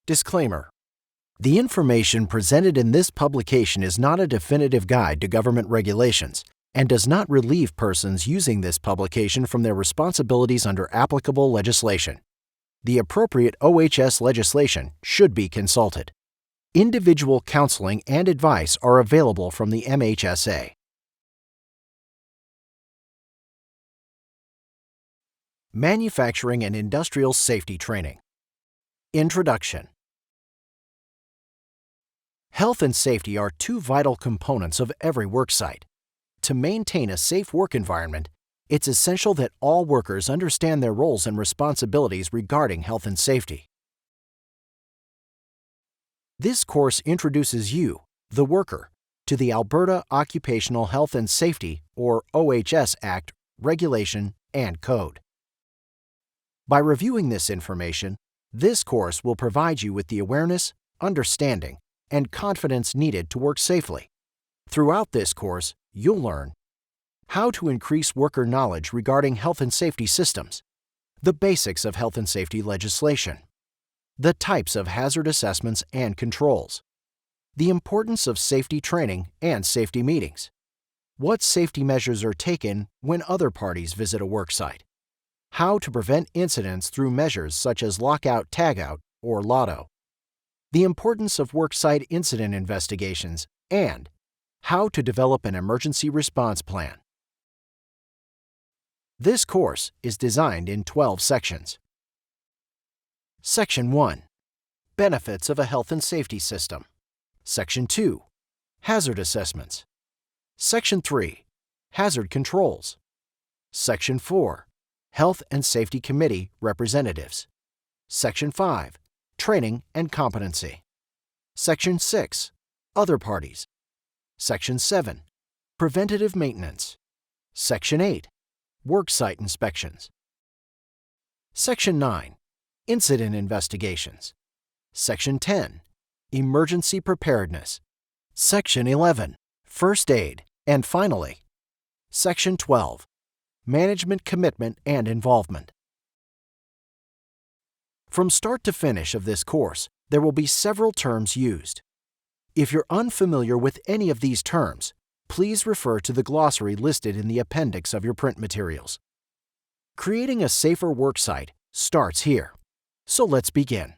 Disclaimer: the information presented in this publication is not a definitive guide to government regulations and does not relieve persons using this publication from their responsibilities under applicable legislation. The appropriate OHS legislation should be consulted. Individual counseling and advice are available from the MHSA. Manufacturing and Industrial Safety Training. Introduction. Health and safety are two vital components of every worksite. To maintain a safe work environment, it's essential that all workers understand their roles and responsibilities regarding health and safety. This course introduces you, the worker, to the Alberta Occupational Health and Safety, or OHS Act, regulation, and code. By reviewing this information, this course will provide you with the awareness, understanding, and confidence needed to work safely. Throughout this course, you'll learn how to increase worker knowledge regarding health and safety systems, the basics of health and safety legislation, the types of hazard assessments and controls, the importance of safety training and safety meetings, what safety measures are taken when other parties visit a worksite, how to prevent incidents through measures such as lockout-tagout or LOTO, the importance of worksite incident investigations, and how to develop an emergency response plan. This course is designed in 12 sections. Section 1. Benefits of a health and safety system. Section 2. Hazard assessments. Section 3. Hazard controls. Section 4. Health and Safety Committee representatives. Section 5. Training and competency. Section 6. Other parties. Section 7. Preventative maintenance. Section 8. Worksite inspections. Section 9. Incident investigations. Section 10. Emergency preparedness. Section 11. First aid. And finally, Section 12. Management commitment and involvement. From start to finish of this course, there will be several terms used. If you're unfamiliar with any of these terms, please refer to the glossary listed in the appendix of your print materials. Creating a safer worksite starts here. So let's begin.